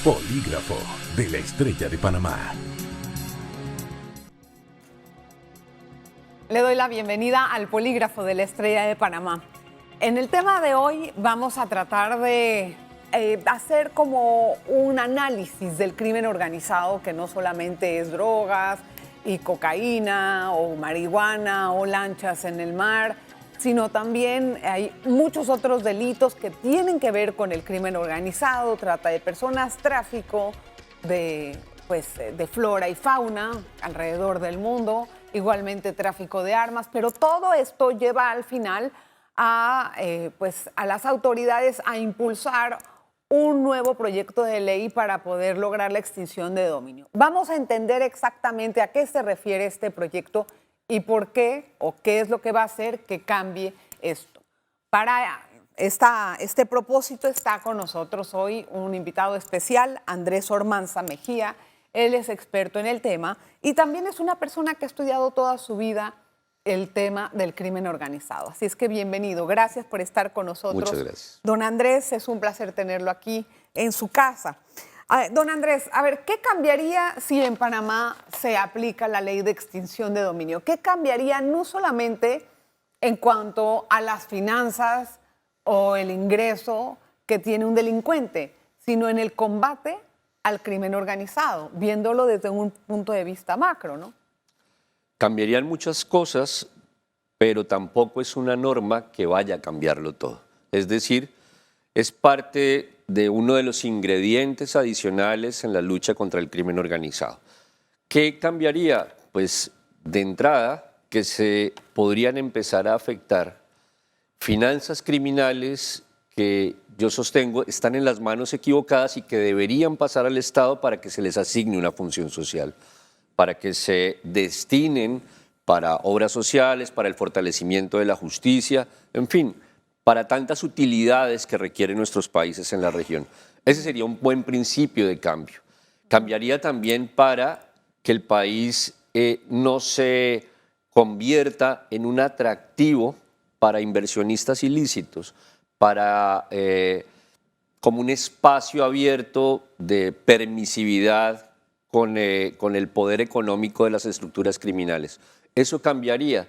Polígrafo de la Estrella de Panamá. Le doy la bienvenida al Polígrafo de la Estrella de Panamá. En el tema de hoy vamos a tratar de hacer como un análisis del crimen organizado, que no solamente es drogas y cocaína o marihuana o lanchas en el mar, sino también hay muchos otros delitos que tienen que ver con el crimen organizado, trata de personas, tráfico de flora y fauna alrededor del mundo, igualmente tráfico de armas, pero todo esto lleva al final a las autoridades a impulsar un nuevo proyecto de ley para poder lograr la extinción de dominio. Vamos a entender exactamente a qué se refiere este proyecto y por qué o qué es lo que va a hacer que cambie esto. Para este propósito está con nosotros hoy un invitado especial, Andrés Ormanza Mejía. Él es experto en el tema y también es una persona que ha estudiado toda su vida el tema del crimen organizado. Así es que bienvenido, gracias por estar con nosotros. Muchas gracias. Don Andrés, es un placer tenerlo aquí en su casa. Don Andrés, a ver, ¿qué cambiaría si en Panamá se aplica la ley de extinción de dominio? ¿Qué cambiaría no solamente en cuanto a las finanzas o el ingreso que tiene un delincuente, sino en el combate al crimen organizado, viéndolo desde un punto de vista macro, ¿no? Cambiarían muchas cosas, pero tampoco es una norma que vaya a cambiarlo todo. Es decir, es parte de uno de los ingredientes adicionales en la lucha contra el crimen organizado. ¿Qué cambiaría? Pues de entrada que se podrían empezar a afectar finanzas criminales que yo sostengo están en las manos equivocadas y que deberían pasar al Estado para que se les asigne una función social, para que se destinen para obras sociales, para el fortalecimiento de la justicia, en fin, para tantas utilidades que requieren nuestros países en la región. Ese sería un buen principio de cambio. Cambiaría también para que el país no se convierta en un atractivo para inversionistas ilícitos, para como un espacio abierto de permisividad con el poder económico de las estructuras criminales. Eso cambiaría.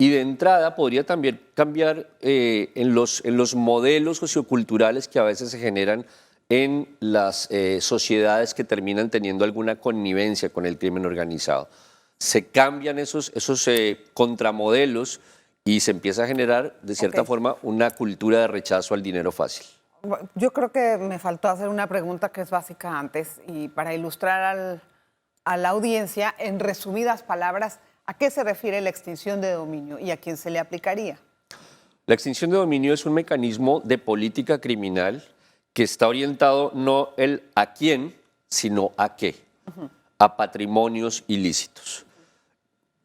Y de entrada podría también cambiar en los modelos socioculturales que a veces se generan en las sociedades que terminan teniendo alguna connivencia con el crimen organizado. Se cambian esos contramodelos y se empieza a generar, de cierta forma, una cultura de rechazo al dinero fácil. Yo creo que me faltó hacer una pregunta que es básica antes y para ilustrar a la audiencia, en resumidas palabras, ¿a qué se refiere la extinción de dominio y a quién se le aplicaría? La extinción de dominio es un mecanismo de política criminal que está orientado no el a quién, sino a qué, a patrimonios ilícitos.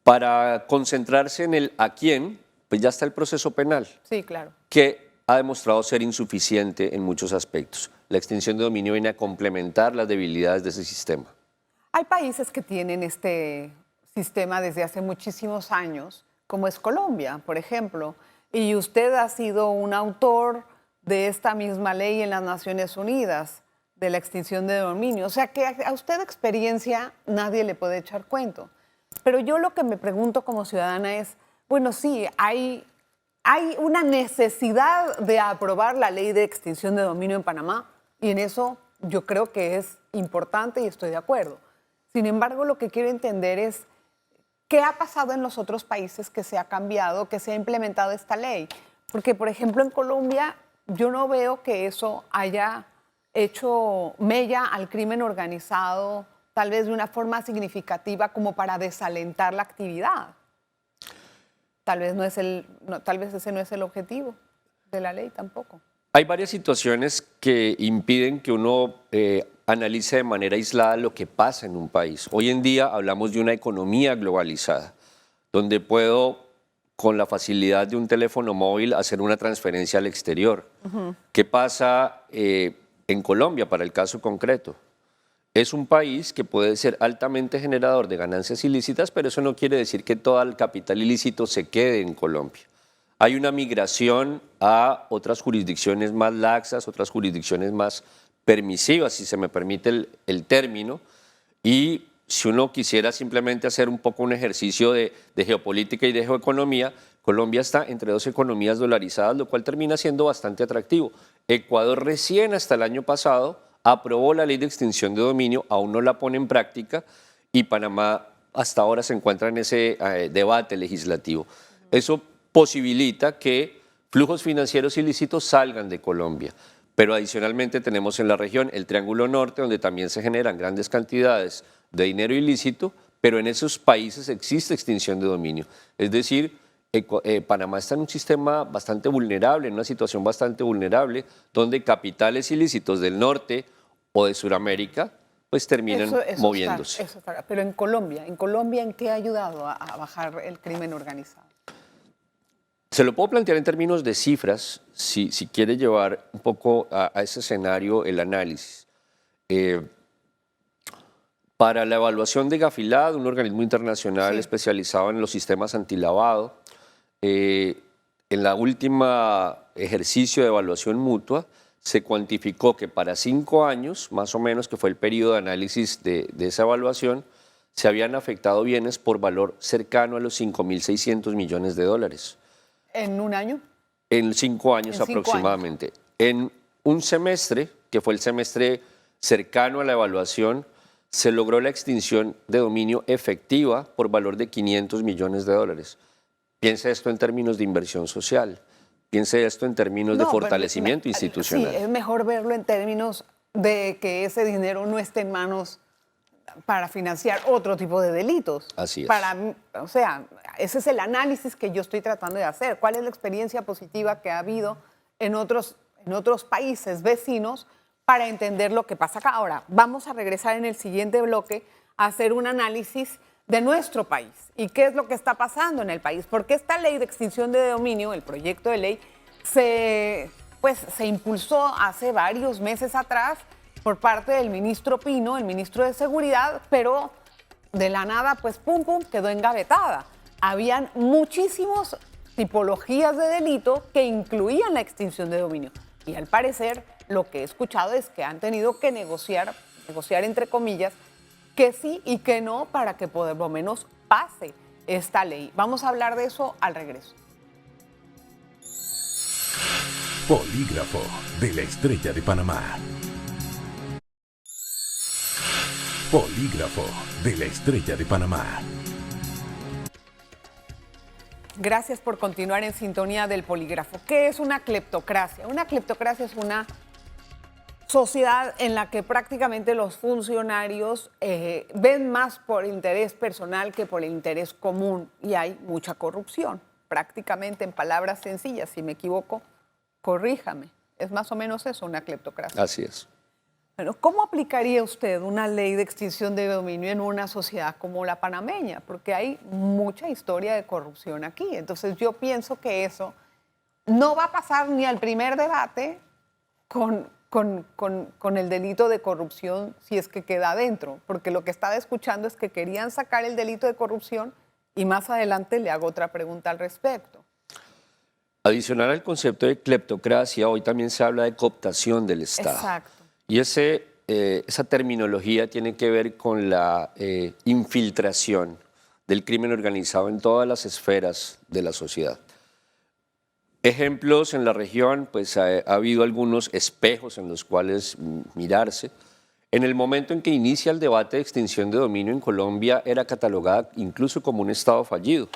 Para concentrarse en el a quién, pues ya está el proceso penal. Sí, claro. Que ha demostrado ser insuficiente en muchos aspectos. La extinción de dominio viene a complementar las debilidades de ese sistema. Hay países que tienen este sistema desde hace muchísimos años, como es Colombia, por ejemplo, y usted ha sido un autor de esta misma ley en las Naciones Unidas, de la extinción de dominio. O sea que a usted experiencia nadie le puede echar cuento. Pero yo lo que me pregunto como ciudadana es, bueno, sí, hay una necesidad de aprobar la ley de extinción de dominio en Panamá y en eso yo creo que es importante y estoy de acuerdo. Sin embargo, lo que quiero entender es qué ha pasado en los otros países que se ha cambiado, que se ha implementado esta ley. Porque, por ejemplo, en Colombia yo no veo que eso haya hecho mella al crimen organizado, tal vez de una forma significativa como para desalentar la actividad. Tal vez ese no es el objetivo de la ley tampoco. Hay varias situaciones que impiden que uno analice de manera aislada lo que pasa en un país. Hoy en día hablamos de una economía globalizada, donde puedo, con la facilidad de un teléfono móvil, hacer una transferencia al exterior. ¿Qué pasa en Colombia, para el caso concreto? Es un país que puede ser altamente generador de ganancias ilícitas, pero eso no quiere decir que todo el capital ilícito se quede en Colombia. Hay una migración a otras jurisdicciones más laxas, otras jurisdicciones más permisiva, si se me permite el término, y si uno quisiera simplemente hacer un poco un ejercicio de geopolítica y de geoeconomía, Colombia está entre dos economías dolarizadas, lo cual termina siendo bastante atractivo. Ecuador recién hasta el año pasado aprobó la ley de extinción de dominio, aún no la pone en práctica, y Panamá hasta ahora se encuentra en ese debate legislativo. Eso posibilita que flujos financieros ilícitos salgan de Colombia. Pero adicionalmente tenemos en la región el Triángulo Norte, donde también se generan grandes cantidades de dinero ilícito, pero en esos países existe extinción de dominio. Es decir, Panamá está en un sistema bastante vulnerable, en una situación bastante vulnerable, donde capitales ilícitos del norte o de Sudamérica pues terminan moviéndose. Pero ¿en Colombia en qué ha ayudado a bajar el crimen organizado? Se lo puedo plantear en términos de cifras, si quiere llevar un poco a ese escenario el análisis. Para la evaluación de Gafilad, un organismo internacional especializado en los sistemas antilavado, en la última ejercicio de evaluación mutua, se cuantificó que para 5 años, más o menos, que fue el periodo de análisis de esa evaluación, se habían afectado bienes por valor cercano a los 5.600 millones de dólares. ¿En un año? En 5 años aproximadamente. En un semestre, que fue el semestre cercano a la evaluación, se logró la extinción de dominio efectiva por valor de 500 millones de dólares. Piense esto en términos de inversión social, piense esto en términos de fortalecimiento institucional. Sí, es mejor verlo en términos de que ese dinero no esté en manos para financiar otro tipo de delitos. Así es. O sea, ese es el análisis que yo estoy tratando de hacer. ¿Cuál es la experiencia positiva que ha habido en otros países vecinos para entender lo que pasa acá? Ahora, vamos a regresar en el siguiente bloque a hacer un análisis de nuestro país y qué es lo que está pasando en el país. Porque esta ley de extinción de dominio, el proyecto de ley, se impulsó hace varios meses atrás por parte del ministro Pino, el ministro de Seguridad, pero de la nada, pues pum, pum, quedó engavetada. Habían muchísimas tipologías de delito que incluían la extinción de dominio. Y al parecer, lo que he escuchado es que han tenido que negociar entre comillas, que sí y que no para que por lo menos pase esta ley. Vamos a hablar de eso al regreso. Polígrafo de la Estrella de Panamá. Polígrafo de la Estrella de Panamá. Gracias por continuar en sintonía del Polígrafo. ¿Qué es una cleptocracia? Una cleptocracia es una sociedad en la que prácticamente los funcionarios ven más por interés personal que por el interés común y hay mucha corrupción. Prácticamente, en palabras sencillas, si me equivoco, corríjame. Es más o menos eso, una cleptocracia. Así es. Bueno, ¿cómo aplicaría usted una ley de extinción de dominio en una sociedad como la panameña? Porque hay mucha historia de corrupción aquí. Entonces yo pienso que eso no va a pasar ni al primer debate con el delito de corrupción si es que queda adentro. Porque lo que estaba escuchando es que querían sacar el delito de corrupción y más adelante le hago otra pregunta al respecto. Adicional al concepto de cleptocracia, hoy también se habla de cooptación del Estado. Exacto. Y esa terminología tiene que ver con la infiltración del crimen organizado en todas las esferas de la sociedad. Ejemplos en la región, pues ha habido algunos espejos en los cuales mirarse. En el momento en que inicia el debate de extinción de dominio en Colombia, era catalogada incluso como un Estado fallido.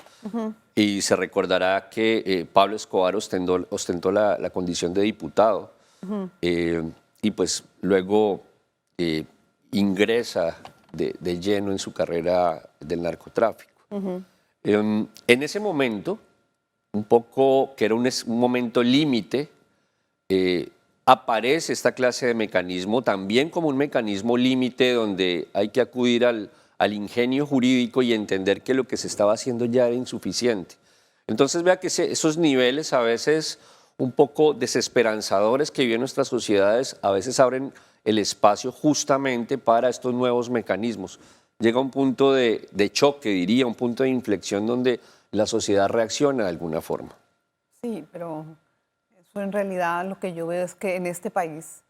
Y se recordará que Pablo Escobar ostentó la condición de diputado. Y pues luego ingresa de lleno en su carrera del narcotráfico. En ese momento, un poco que era un momento límite, aparece esta clase de mecanismo también como un mecanismo límite donde hay que acudir al ingenio jurídico y entender que lo que se estaba haciendo ya era insuficiente. Entonces vea que esos niveles a veces un poco desesperanzadores que viven nuestras sociedades, a veces abren el espacio justamente para estos nuevos mecanismos. Llega un punto de choque, diría, un punto de inflexión donde la sociedad reacciona de alguna forma. Sí, pero eso en realidad lo que yo veo es que en este país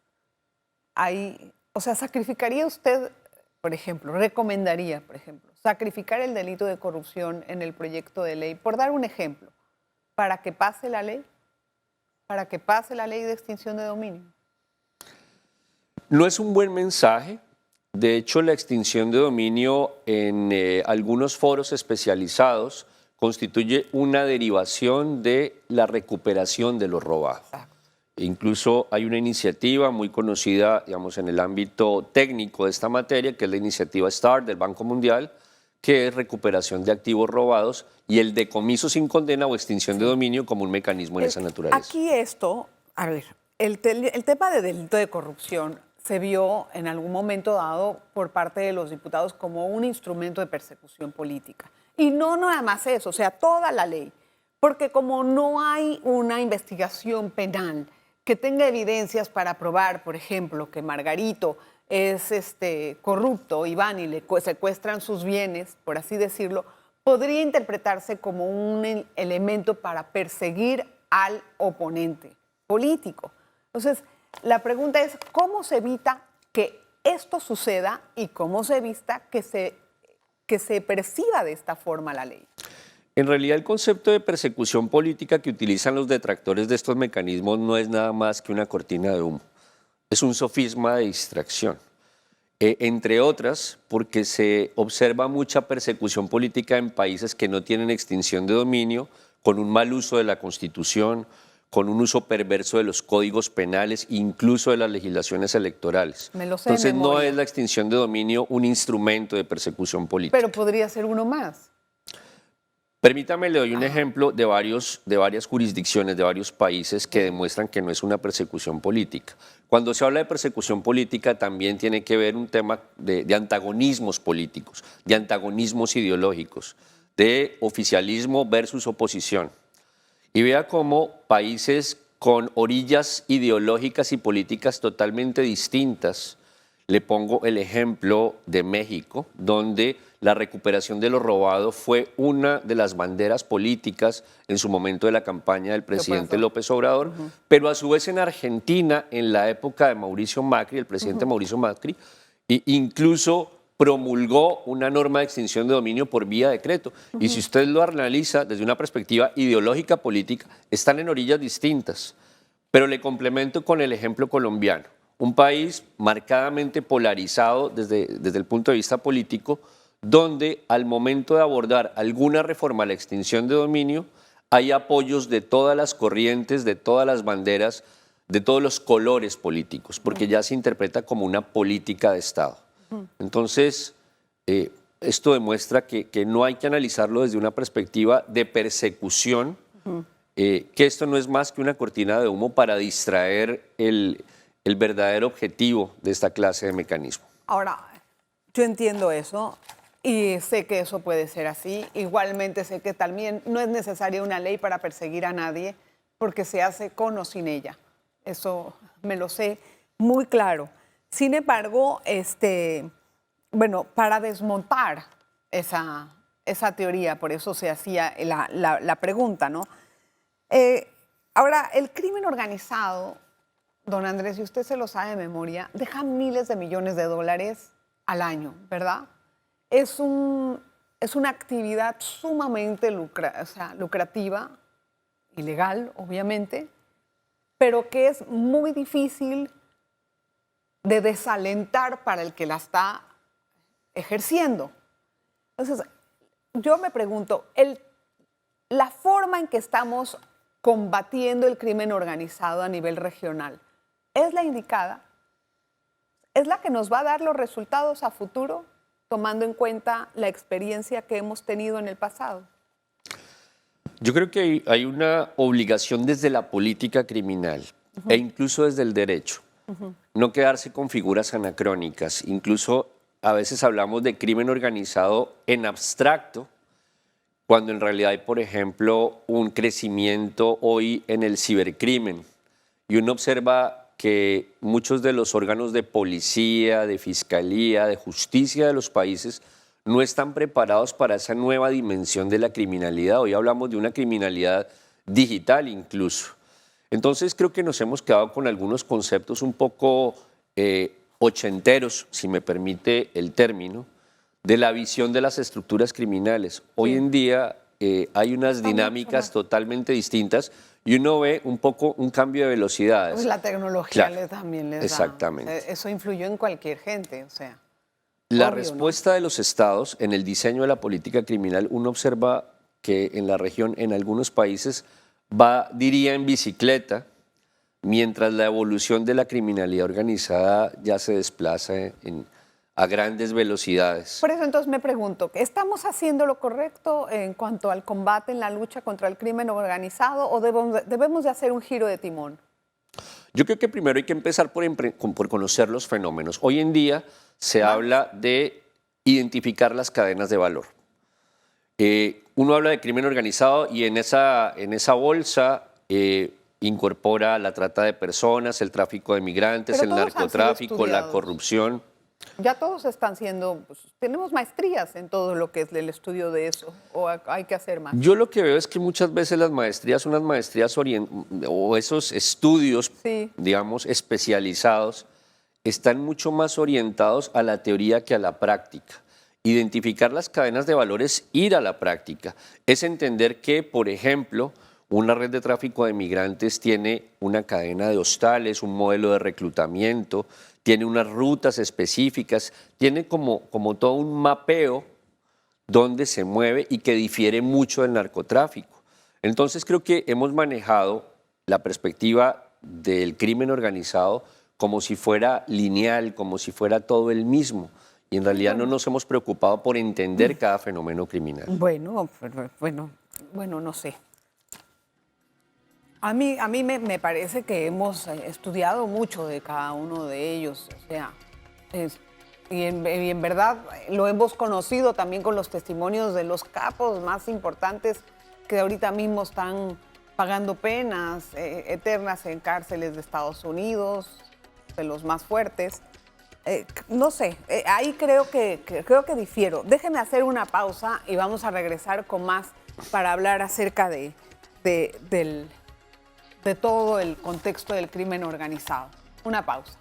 o sea, ¿sacrificaría usted, por ejemplo, recomendaría, por ejemplo, sacrificar el delito de corrupción en el proyecto de ley, por dar un ejemplo, para que pase la ley? ¿Para que pase la ley de extinción de dominio? No es un buen mensaje. De hecho, la extinción de dominio en algunos foros especializados constituye una derivación de la recuperación de lo robado. Incluso hay una iniciativa muy conocida, digamos, en el ámbito técnico de esta materia, que es la iniciativa START del Banco Mundial, que es recuperación de activos robados y el decomiso sin condena o extinción de dominio como un mecanismo en esa naturaleza. Aquí esto, a ver, el tema de delito de corrupción se vio en algún momento dado por parte de los diputados como un instrumento de persecución política. Y no nada más eso, o sea, toda la ley. Porque como no hay una investigación penal que tenga evidencias para probar, por ejemplo, que Margarito es corrupto, Iván, y le secuestran sus bienes, por así decirlo, podría interpretarse como un elemento para perseguir al oponente político. Entonces, la pregunta es, ¿cómo se evita que esto suceda y cómo se evita que se perciba de esta forma la ley? En realidad, el concepto de persecución política que utilizan los detractores de estos mecanismos no es nada más que una cortina de humo. Es un sofisma de distracción. Entre otras, porque se observa mucha persecución política en países que no tienen extinción de dominio, con un mal uso de la Constitución, con un uso perverso de los códigos penales, incluso de las legislaciones electorales. Me lo sé de Entonces, no memoria. es la extinción de dominio un instrumento de persecución política. Pero podría ser uno más. Permítame, le doy un ejemplo de varias jurisdicciones, de varios países que demuestran que no es una persecución política. Cuando se habla de persecución política también tiene que ver un tema de antagonismos políticos, de antagonismos ideológicos, de oficialismo versus oposición. Y vea cómo países con orillas ideológicas y políticas totalmente distintas, le pongo el ejemplo de México, donde la recuperación de lo robado fue una de las banderas políticas en su momento de la campaña del presidente López Obrador, pero a su vez en Argentina, en la época de Mauricio Macri, el presidente Mauricio Macri, incluso promulgó una norma de extinción de dominio por vía decreto. Y si usted lo analiza desde una perspectiva ideológica política, están en orillas distintas. Pero le complemento con el ejemplo colombiano, un país marcadamente polarizado desde el punto de vista político, donde al momento de abordar alguna reforma a la extinción de dominio, hay apoyos de todas las corrientes, de todas las banderas, de todos los colores políticos, porque ya se interpreta como una política de Estado. Entonces, esto demuestra que no hay que analizarlo desde una perspectiva de persecución, que esto no es más que una cortina de humo para distraer el verdadero objetivo de esta clase de mecanismo. Ahora, yo entiendo eso y sé que eso puede ser así. Igualmente sé que también no es necesaria una ley para perseguir a nadie porque se hace con o sin ella. Eso me lo sé muy claro. Sin embargo, bueno, para desmontar esa teoría, por eso se hacía la pregunta, ¿no? Ahora, el crimen organizado, don Andrés, si usted se lo sabe de memoria, deja miles de millones de dólares al año, ¿verdad? Es una actividad sumamente lucrativa, ilegal, obviamente, pero que es muy difícil de desalentar para el que la está ejerciendo. Entonces, yo me pregunto, la forma en que estamos combatiendo el crimen organizado a nivel regional, ¿es la indicada? ¿Es la que nos va a dar los resultados a futuro, tomando en cuenta la experiencia que hemos tenido en el pasado? Yo creo que hay una obligación desde la política criminal e incluso desde el derecho. No quedarse con figuras anacrónicas. Incluso a veces hablamos de crimen organizado en abstracto, cuando en realidad hay, por ejemplo, un crecimiento hoy en el cibercrimen. Y uno observa que muchos de los órganos de policía, de fiscalía, de justicia de los países no están preparados para esa nueva dimensión de la criminalidad. Hoy hablamos de una criminalidad digital incluso. Entonces creo que nos hemos quedado con algunos conceptos un poco ochenteros, si me permite el término, de la visión de las estructuras criminales. Hoy en día hay unas dinámicas totalmente distintas y uno ve un poco un cambio de velocidades. Pues la tecnología Claro, también les da. exactamente. Eso influyó en cualquier gente, o sea. La obvio, respuesta de los estados en el diseño de la política criminal, uno observa que en la región, en algunos países, va, diría, en bicicleta, mientras la evolución de la criminalidad organizada ya se desplaza a grandes velocidades. Por eso entonces me pregunto, ¿estamos haciendo lo correcto en cuanto al combate en la lucha contra el crimen organizado o debemos de hacer un giro de timón? Yo creo que primero hay que empezar por conocer los fenómenos. Hoy en día se habla de identificar las cadenas de valor. Uno habla de crimen organizado y en esa bolsa incorpora la trata de personas, el tráfico de migrantes, el narcotráfico, la corrupción. Ya todos están siendo, pues, tenemos maestrías en todo lo que es el estudio de eso, o hay que hacer más. Yo lo que veo es que muchas veces las maestrías son unas maestrías o esos estudios, digamos, especializados, están mucho más orientados a la teoría que a la práctica. Identificar las cadenas de valor es ir a la práctica, es entender que, por ejemplo, una red de tráfico de migrantes tiene una cadena de hostales, un modelo de reclutamiento, tiene unas rutas específicas, tiene como todo un mapeo donde se mueve y que difiere mucho del narcotráfico. Entonces creo que hemos manejado la perspectiva del crimen organizado como si fuera lineal, como si fuera todo el mismo. Y en realidad no nos hemos preocupado por entender cada fenómeno criminal. Bueno, no sé. A mí me parece que hemos estudiado mucho de cada uno de ellos, o sea, y en verdad lo hemos conocido también con los testimonios de los capos más importantes que ahorita mismo están pagando penas eternas en cárceles de Estados Unidos, de los más fuertes. No sé, ahí creo que difiero. Déjenme hacer una pausa y vamos a regresar con más para hablar acerca de todo el contexto del crimen organizado. Una pausa.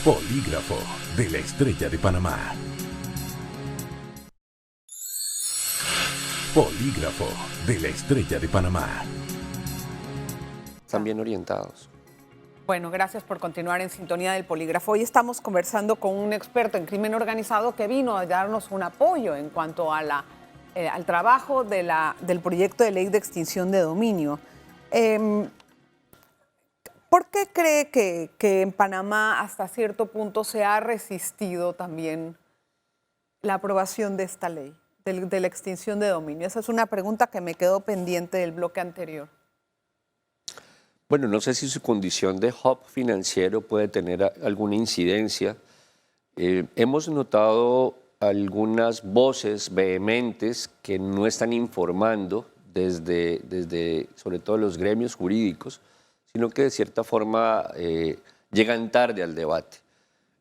Polígrafo de la Estrella de Panamá. Polígrafo de la Estrella de Panamá. Están bien orientados. Bueno, gracias por continuar en sintonía del Polígrafo. Hoy estamos conversando con un experto en crimen organizado que vino a darnos un apoyo en cuanto a al trabajo del proyecto de ley de extinción de dominio. ¿Por qué cree que en Panamá hasta cierto punto se ha resistido también la aprobación de esta ley, de la extinción de dominio? Esa es una pregunta que me quedó pendiente del bloque anterior. Bueno, no sé si su condición de hub financiero puede tener alguna incidencia. Hemos notado algunas voces vehementes que no están informando desde sobre todo los gremios jurídicos, sino que de cierta forma llegan tarde al debate.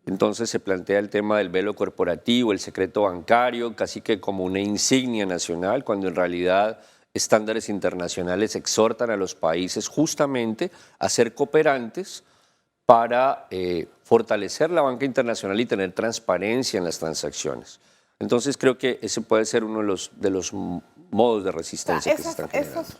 Entonces se plantea el tema del velo corporativo, el secreto bancario, casi que como una insignia nacional, cuando en realidad estándares internacionales exhortan a los países justamente a ser cooperantes para fortalecer la banca internacional y tener transparencia en las transacciones. Entonces creo que ese puede ser uno de los modos de resistencia que se están generando.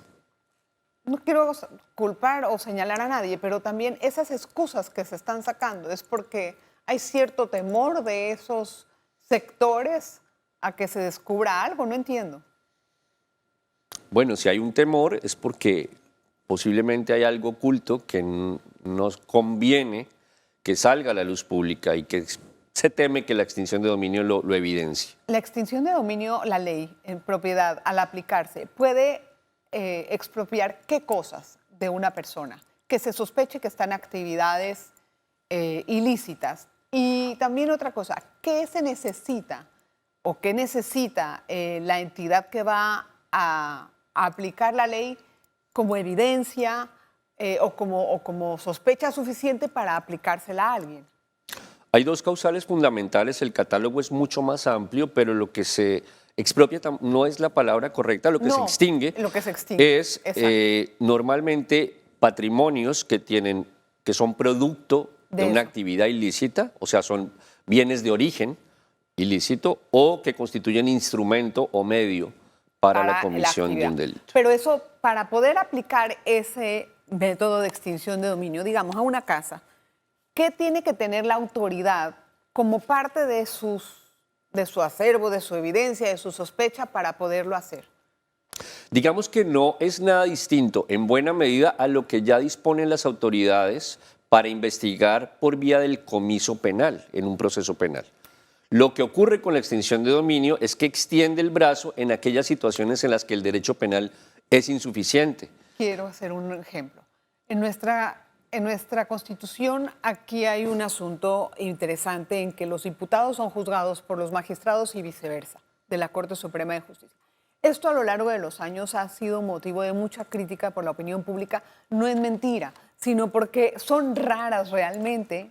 No quiero culpar o señalar a nadie, pero también esas excusas que se están sacando es porque hay cierto temor de esos sectores a que se descubra algo, no entiendo. Bueno, si hay un temor es porque posiblemente hay algo oculto que nos conviene que salga a la luz pública y que se teme que la extinción de dominio lo evidencie. La extinción de dominio, la ley en propiedad, al aplicarse, puede expropiar qué cosas de una persona que se sospeche que están en actividades ilícitas. Y también otra cosa, ¿qué se necesita o qué necesita la entidad que va a aplicar la ley como evidencia o como sospecha suficiente para aplicársela a alguien? Hay dos causales fundamentales, el catálogo es mucho más amplio, pero lo que se expropia no es la palabra correcta, lo que se extingue es normalmente patrimonios que tienen que son producto de una actividad ilícita, o sea, son bienes de origen ilícito o que constituyen instrumento o medio para la comisión de un delito. Pero eso, para poder aplicar ese método de extinción de dominio, digamos, a una casa, ¿qué tiene que tener la autoridad como parte de su acervo, de su evidencia, de su sospecha para poderlo hacer? Digamos que no es nada distinto en buena medida a lo que ya disponen las autoridades para investigar por vía del comiso penal, en un proceso penal. Lo que ocurre con la extinción de dominio es que extiende el brazo en aquellas situaciones en las que el derecho penal es insuficiente. Quiero hacer un ejemplo. En nuestra Constitución aquí hay un asunto interesante en que los diputados son juzgados por los magistrados y viceversa, de la Corte Suprema de Justicia. Esto a lo largo de los años ha sido motivo de mucha crítica por la opinión pública. No es mentira, sino porque son raras realmente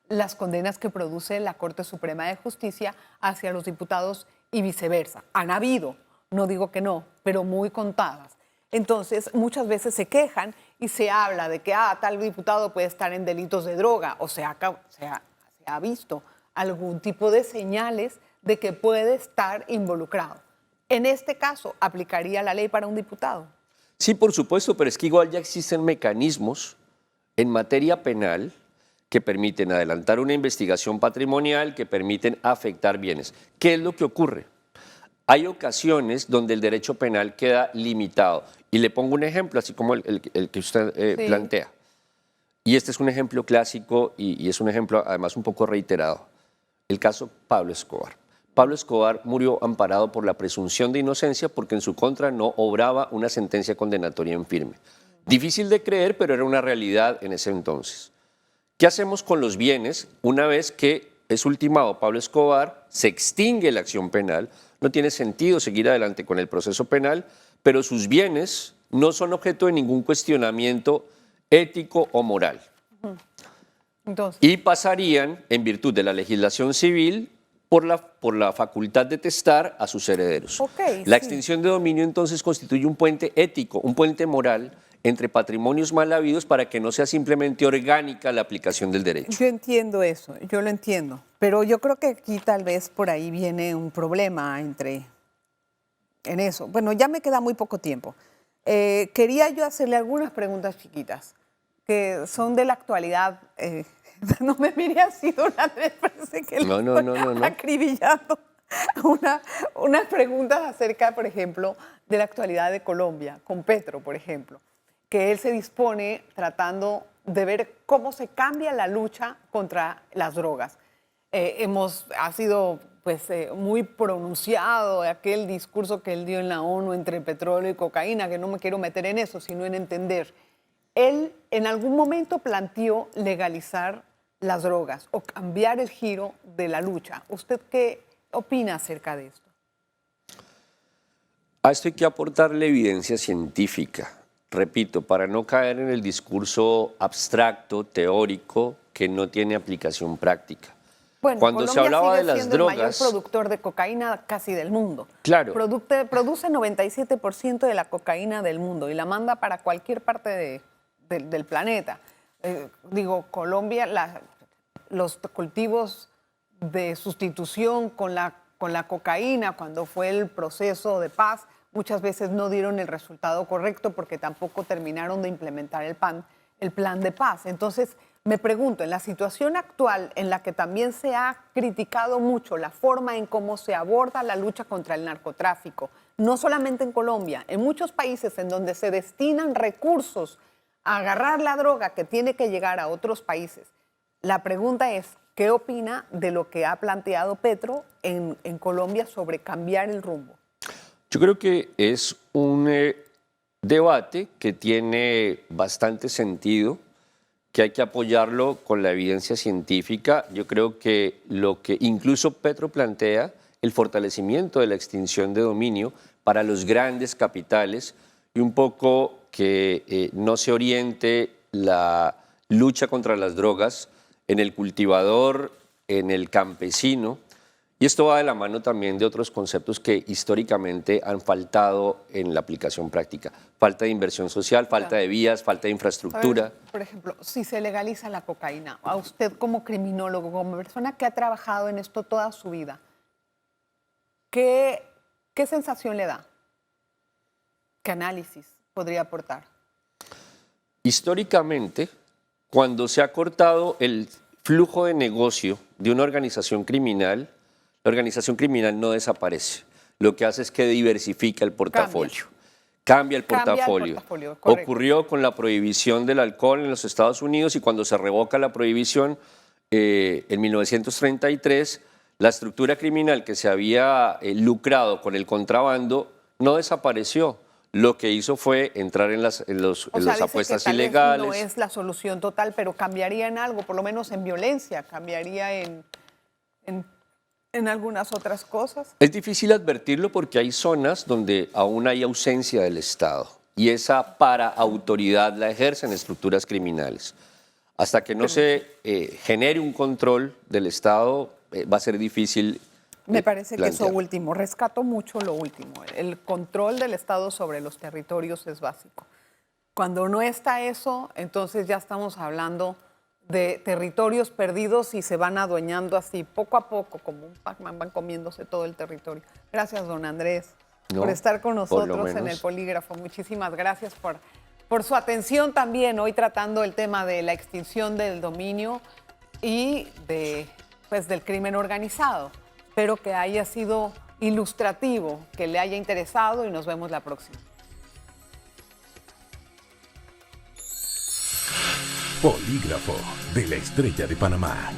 las condenas que produce la Corte Suprema de Justicia hacia los diputados y viceversa. Han habido, no digo que no, pero muy contadas. Entonces, muchas veces se quejan y se habla de que tal diputado puede estar en delitos de droga, o sea, se ha visto algún tipo de señales de que puede estar involucrado. En este caso, ¿aplicaría la ley para un diputado? Sí, por supuesto, pero es que igual ya existen mecanismos en materia penal que permiten adelantar una investigación patrimonial, que permiten afectar bienes. ¿Qué es lo que ocurre? Hay ocasiones donde el derecho penal queda limitado. Y le pongo un ejemplo, así como el que usted plantea. Y este es un ejemplo clásico y es un ejemplo además un poco reiterado. El caso Pablo Escobar. Pablo Escobar murió amparado por la presunción de inocencia porque en su contra no obraba una sentencia condenatoria en firme. Difícil de creer, pero era una realidad en ese entonces. ¿Qué hacemos con los bienes una vez que es ultimado Pablo Escobar, se extingue la acción penal? No tiene sentido seguir adelante con el proceso penal, pero sus bienes no son objeto de ningún cuestionamiento ético o moral. Entonces, Y pasarían, en virtud de la legislación civil, por la facultad de testar a sus herederos. La extinción de dominio entonces constituye un puente ético, un puente moral entre patrimonios mal habidos para que no sea simplemente orgánica la aplicación del derecho. yo entiendo eso, yo lo entiendo, pero yo creo que aquí tal vez por ahí viene un problema en eso. Bueno, ya me queda muy poco tiempo. Quería yo hacerle algunas preguntas chiquitas que son de la actualidad. No me mire así, don Andrés, parece que No. acribillando unas preguntas acerca, por ejemplo, de la actualidad de Colombia, con Petro, por ejemplo, que él se dispone tratando de ver cómo se cambia la lucha contra las drogas. Ha sido muy pronunciado aquel discurso que él dio en la ONU entre petróleo y cocaína, que no me quiero meter en eso, sino en entender. Él en algún momento planteó legalizar las drogas o cambiar el giro de la lucha. ¿Usted qué opina acerca de esto? A esto hay que aportarle evidencia científica, repito, para no caer en el discurso abstracto, teórico, que no tiene aplicación práctica. Bueno, cuando Colombia se hablaba sigue de las siendo drogas, el mayor productor de cocaína casi del mundo. Claro. Produce 97% de la cocaína del mundo y la manda para cualquier parte del planeta. Colombia, los cultivos de sustitución con la cocaína, cuando fue el proceso de paz, muchas veces no dieron el resultado correcto porque tampoco terminaron de implementar el plan de paz. Entonces, me pregunto, en la situación actual en la que también se ha criticado mucho la forma en cómo se aborda la lucha contra el narcotráfico, no solamente en Colombia, en muchos países en donde se destinan recursos a agarrar la droga que tiene que llegar a otros países, la pregunta es, ¿qué opina de lo que ha planteado Petro en Colombia sobre cambiar el rumbo? Yo creo que es un debate que tiene bastante sentido, que hay que apoyarlo con la evidencia científica. Yo creo que lo que incluso Petro plantea, el fortalecimiento de la extinción de dominio para los grandes capitales y un poco que no se oriente la lucha contra las drogas en el cultivador, en el campesino. Y esto va de la mano también de otros conceptos que históricamente han faltado en la aplicación práctica. falta de inversión social, falta de vías, falta de infraestructura. A ver, por ejemplo, si se legaliza la cocaína, a usted como criminólogo, como persona que ha trabajado en esto toda su vida, ¿qué sensación le da? ¿Qué análisis podría aportar? Históricamente, cuando se ha cortado el flujo de negocio de una organización criminal, la organización criminal no desaparece. Lo que hace es que diversifica el portafolio. Cambia el portafolio. Ocurrió con la prohibición del alcohol en los Estados Unidos y cuando se revoca la prohibición en 1933, la estructura criminal que se había lucrado con el contrabando no desapareció. Lo que hizo fue entrar en las apuestas que ilegales. No es la solución total, pero cambiaría en algo, por lo menos en violencia, cambiaría en algunas otras cosas. Es difícil advertirlo porque hay zonas donde aún hay ausencia del Estado y esa paraautoridad la ejercen estructuras criminales. Hasta que no se genere un control del Estado, va a ser difícil. Me parece que plantear. eso último, rescato mucho lo último. El control del Estado sobre los territorios es básico. Cuando no está eso, entonces ya estamos hablando de territorios perdidos y se van adueñando así poco a poco, como un Pac-Man, van comiéndose todo el territorio. Gracias, don Andrés, por estar con nosotros en el Polígrafo. Muchísimas gracias por su atención también, hoy tratando el tema de la extinción del dominio y del crimen organizado. Espero que haya sido ilustrativo, que le haya interesado y nos vemos la próxima. Polígrafo de la Estrella de Panamá.